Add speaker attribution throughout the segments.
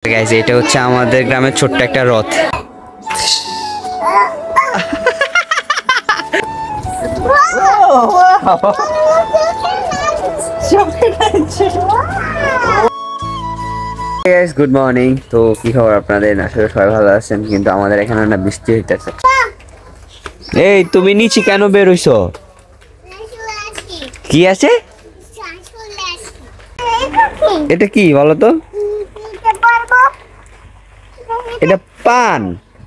Speaker 1: Guys এটা হচ্ছে আমাদের গ্রামের ছোট্ট একটা রথ। Guys good morning. তো কি খবর আপনাদের? আসলে সবাই ভালো আছেন, কিন্তু আমাদের এখানে না বৃষ্টি হইতেছে। এই তুমি নিচে কেন বের হইছো? কি আছে? এটা কি বলো তো? এটা পান।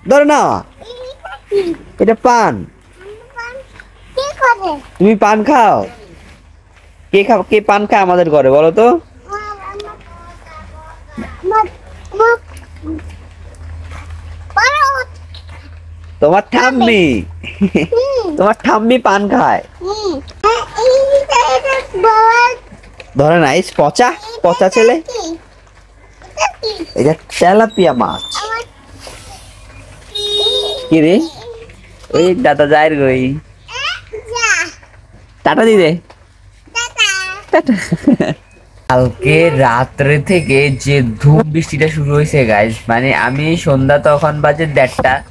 Speaker 1: ধরো না, এটা পান। তুমি পান খাও? কে পান খায় আমাদের ঘরে বলো তো? তোমার ঠাম্মি। তোমার ঠাম্মি পান খায়। ধরে না, এই পচা পচা ছেলে। এটা তেলাপিয়া মাছ। কি রে? ওই দাদা যায় গই। টাটা দিদে। কালকে রাত্রে থেকে যে ধূপ বৃষ্টিটা শুরু হয়েছে গাইস, মানে আমি সন্ধ্যা তখন বাজে 1:30,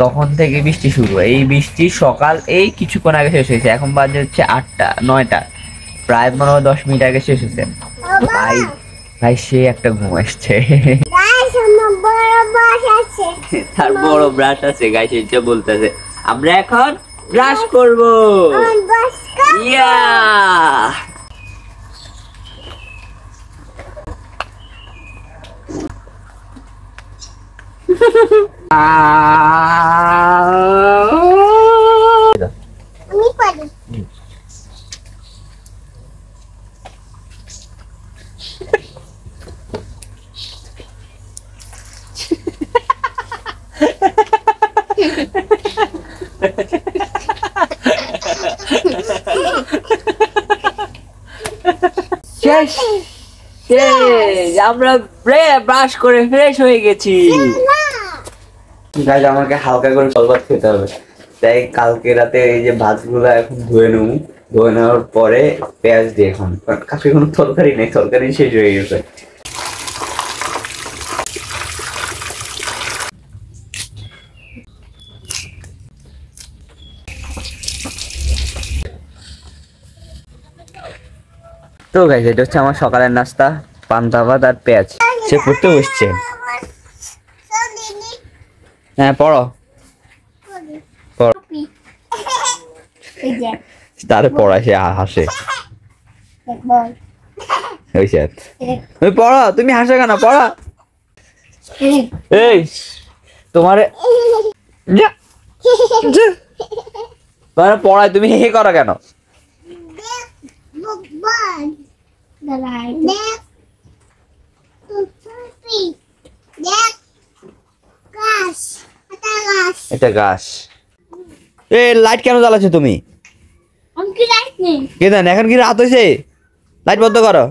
Speaker 1: তখন থেকে বৃষ্টি শুরু। এই বৃষ্টি সকাল এই কিছুক্ষণ আগে শেষ হয়েছে, এখন বাজে হচ্ছে 8টা 9টা, প্রায় 10 মিনিট আগে শেষ হয়েছে। ভাই ভাই সে একটা ঘুম আসছে। তার বড় ব্রাশ আছে গাইস, এটা বলতেছে আমরা এখন ব্রাশ করবো। ইয়া আমরা ব্রাশ করে ফ্রেশ হয়ে গেছি। গাইস আমাকে হালকা করে জলভাত খেতে হবে, তাই কালকে রাতে এই যে ভাতগুলো এখন ধুয়ে নেবো। ধুয়ে নেওয়ার পরে পেঁয়াজ দিয়ে এখন, কাছে কোনো তরকারি নেই, তরকারি শেষ হয়ে গেছে। তো গাইস এটা হচ্ছে আমার সকালের নাস্তা, পান্তা ভাত আর পেঁয়াজ। সে পড়তে বসছে। হ্যাঁ পড়ো। তারে পড়ায় সে হাসে। তুমি পড়ো, তুমি হাসো কেন? পড়া। এই তোমারে পড়ায় তুমি হে করো কেন? এটা গাছ। এ লাইট কেন জ্বালাচ্ছ তুমি? কে জানে, এখন কি রাত হয়েছে? লাইট বন্ধ করো।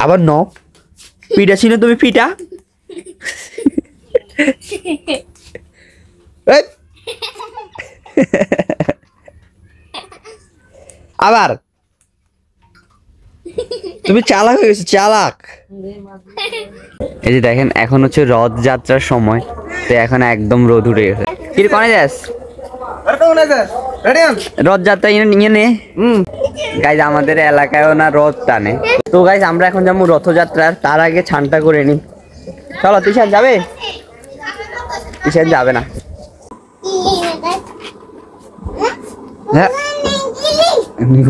Speaker 1: আবার ন পিঠা ছিল, তুমি পিঠা। আবার তুমি চালাক হয়ে গেছো, চালাক। এই যে দেখেন এখন হচ্ছে রথযাত্রার সময়, তো এখন একদম রোদ উঠে গেছে। কি কোনে যাস? রথযাত্রা নিয়ে নে। গাইজ আমাদের এলাকায়ও না রথ টানে। তো গাইজ আমরা এখন যাবো রথযাত্রার, তার আগে ছানটা করে নি। চলো। তিশান যাবে? তিশান যাবে না। হ্যাঁ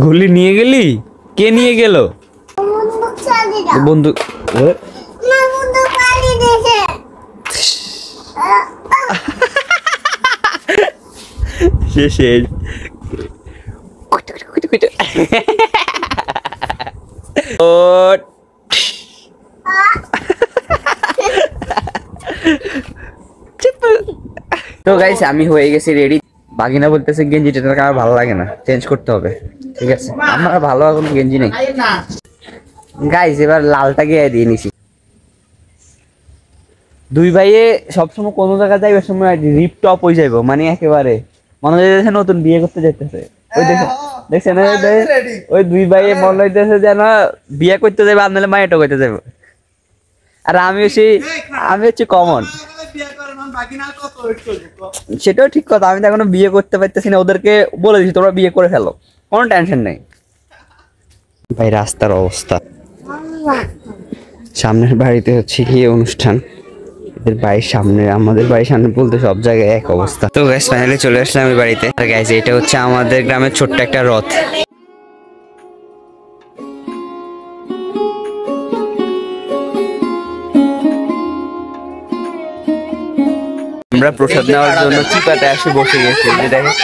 Speaker 1: গুলি নিয়ে গেলি? কে নিয়ে গেল? বন্ধু। শেষ। তো গাইস আমি হয়ে গেছি রেডি। বাগিনা বলতেছে গেঞ্জিটা আমার ভালো লাগে না, চেঞ্জ করতে হবে। ঠিক আছে, আমার ভালো কোনো গেঞ্জি নেই গাইস। এবার লালটা গিয়ে দিয়ে নিছি। দুই ভাইয়ে সবসময় কোনো জায়গায় যাইবার সময় রিপ টপ হয়ে যাইব, মানে একেবারে মনে হইতেছে নতুন বিয়ে করতে যাইতেছে। ওই দেখছেন ওই দুই ভাইয়ে মনে হইতেছে যেন বিয়ে করতে যাবে, আপনাদের মায়েটা করতে যাবে।
Speaker 2: আর আমি হচ্ছে কমন। সেটাও ঠিক কথা, আমি তো এখনো বিয়ে করতে পারতেছি না, ওদেরকে বলে দিচ্ছি তোমরা বিয়ে করে ফেলো, কোনো টেনশন নেই। ভাই রাস্তার অবস্থা, সামনের বাড়িতে হচ্ছে কি অনুষ্ঠান, এদের বাড়ির সামনে, আমাদের বাড়ির সামনে বলতে সব জায়গায় এক অবস্থা। তো গাইস ফাইনালি চলে আসলাম এই বাড়িতে। আর গাইস এটা হচ্ছে আমাদের গ্রামের ছোট্ট একটা রথ। আমরা প্রসাদ নেওয়ার জন্য চিপাতে আসে বসে গেছি, যে দেখেন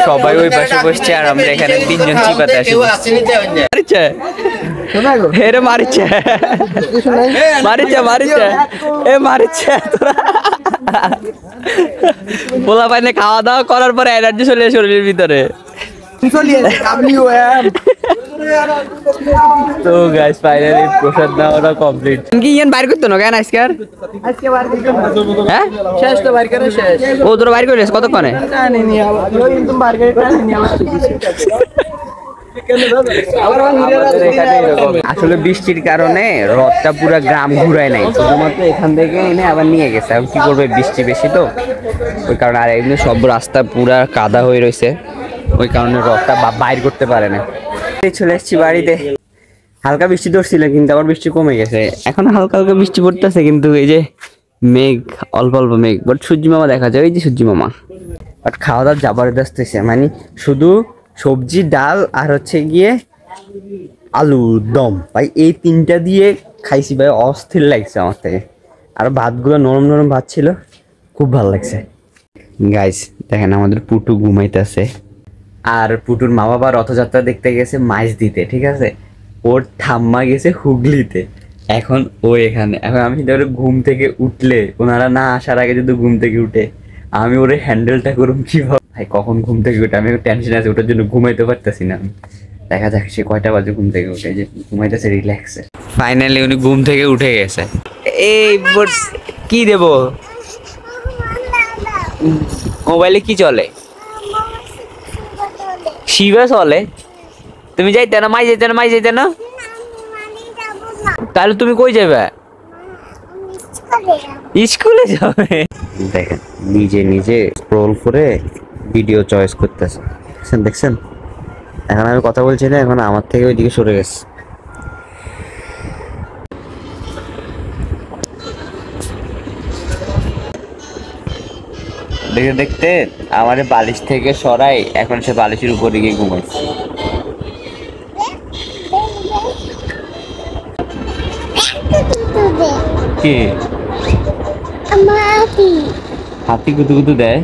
Speaker 2: সবাই ওই পাশে বসছে আর আমরা এখানে তিনজন চিপাতে আসি। মারিচ্ছে হেরে মারিচ্ছে মারিচ্ছে মারিচ্ছে এ মারিচ্ছে তোরা পোলা পাইনে খাওয়া দাওয়া করার পরে এনার্জি চলে শরীরের ভিতরে। তো গাইস ফাইনালি প্রসাদ নেওয়াটা কমপ্লিট। কি ইয়ান বাইর করতে না কেন আজকে বাইর করতে হ্যাঁ শেষ তো বাইর করে শেষ। ও তোরা বাইর করে কতক্ষণে? আসলে বৃষ্টির কারণে রথটা পুরা গ্রাম ঘুরায় নাই, শুধুমাত্র এখান থেকে এনে আবার নিয়ে গেছে। আর কি করবে, বৃষ্টি বেশি তো ওই কারণে, আর এমনি সব রাস্তা পুরা কাদা হয়ে রয়েছে, ওই কারণে রথটা বাইর করতে পারে না। চলে এসেছি বাড়িতে, হালকা বৃষ্টি ধরছিল কিন্তু আবার বৃষ্টি কমে গেছে, এখন হালকা হালকা বৃষ্টি পড়তেছে, কিন্তু এই যে মেঘ অল্প অল্প মেঘ, বাট সূর্যি মামা দেখা যায়, ওই যে সূর্যি মামা। বাট খাওয়া দাওয়া জবরদস্ত হয়েছে, মানে শুধু সবজি ডাল আর হচ্ছে গিয়ে আলু দম, ভাই এই তিনটা দিয়ে খাইছি ভাই, অস্থির লাগছে আমার থেকে। আর ভাতগুলো নরম নরম ভাত ছিল, খুব ভালো লাগছে। গাইস দেখেন আমাদের পুটু ঘুমাইতেছে, আর পুটুর মা বাবা রথযাত্রা দেখতে গেছে মাইজ দিতে, ঠিক আছে, ওর ঠাম্মা গেছে হুগলিতে, এখন ও এখানে। এখন আমি চিন্তা করি ঘুম থেকে উঠলে, ওনারা না আসার আগে যদি ঘুম থেকে উঠে, আমি ওরে হ্যান্ডেলটা করুম কিভাবে। ভাই কখন ঘুম থেকে উঠে, আমি টেনশন আছে, ওটার জন্য ঘুমাইতে পারতেছি না। দেখা যাক সে কয়টা বাজে ঘুম থেকে উঠে, যে ঘুমাইতেছে রিল্যাক্সে। ফাইনালি উনি ঘুম থেকে উঠে গেছে। এই কি দেব, মোবাইলে কি চলে? শিবা চলে। তুমি যাইতে না, মাই যাইতে না, মাই যাইতে না, তাহলে তুমি কই যাবে? স্কুলে যাবে। দেখেন নিজে নিজে স্ক্রল করে ভিডিও চয়েস করতেছে, দেখছেন? এখন আমি কথা বলছি না, এখন আমার থেকে ওইদিকে সরে গেছে। দেখতে দেখতে আমার বালিশ থেকে সরাই, এখন সে বালিশের উপরে গিয়ে ঘুমাইছে। কি হাতি কুতু কুতু দেয়?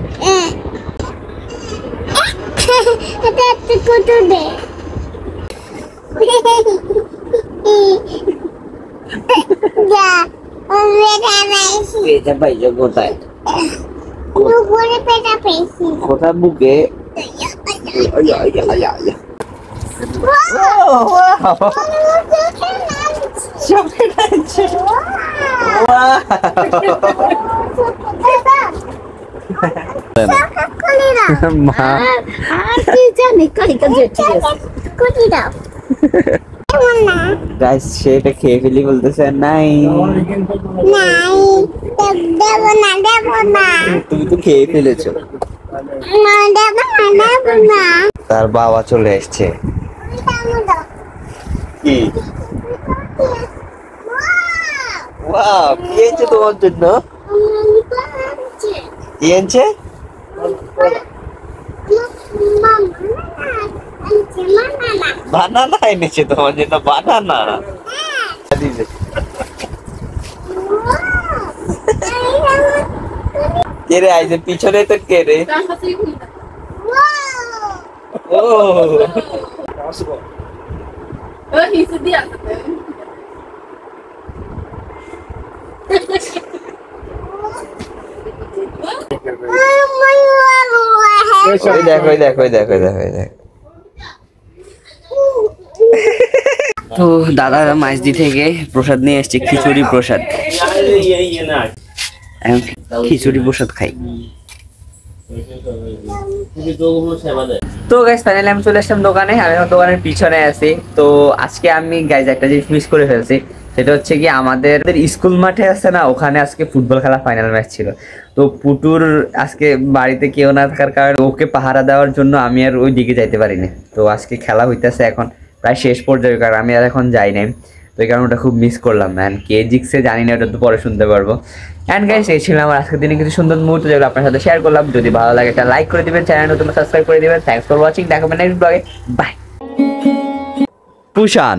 Speaker 2: কোথা বুকে? সেটা খেয়ে ফেলি বলতেছে, নাই তুমি তো খেয়ে ফেলেছো। তার বাবা চলে এসছে। কি এনেছে তোমার জন্য? কি এনেছে? বানানা এনেছে তোমার জন্য, বানানা। কে রে আইছে পিছনে? তো কে রে? ও দেখো দেখো দেখো দেখো দেখো। তো দাদা মাইজদি থেকে প্রসাদ নিয়ে এসছে, খিচুড়ি প্রসাদ। খিচুড়ি প্রসাদ খাই। তো গাইস ফাইনালি আমি চলে আসলাম দোকানে, আমি দোকানের পিছনে আছি। তো আজকে আমি গাইস একটা জিনিস মিস করে ফেলছি, সেটা হচ্ছে কি আমাদের স্কুল মাঠে আছে না, ওখানে আজকে ফুটবল খেলা ফাইনাল ম্যাচ ছিল। তো পুটুর আজকে বাড়িতে কেউ না থাকার কারণে ওকে পাহারা দেওয়ার জন্য আমি আর ওই দিকে যাইতে পারিনি। তো আজকে খেলা হইতেছে এখন প্রায় শেষ পর্যায়ে, কারণ আমি আর এখন যাই নাই। তো এই কারণে ওটা খুব মিস করলাম ম্যান। কে জিতছে জানি না, ওটা তো পরে শুনতে পারবো। অ্যান্ড গাইস, এই ছিল আমার আজকের দিনে কিছু সুন্দর মুহূর্ত যেগুলো আপনার সাথে শেয়ার করলাম। যদি ভালো লাগে একটা লাইক করে দিবেন, চ্যানেল নতুন সাবস্ক্রাইব করে দিবেন। থ্যাংকস ফর ওয়াচিং, দেখা হবে নেক্সট ব্লগে। বাই। পুষান,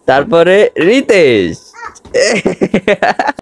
Speaker 2: তারপরে রিতেশ।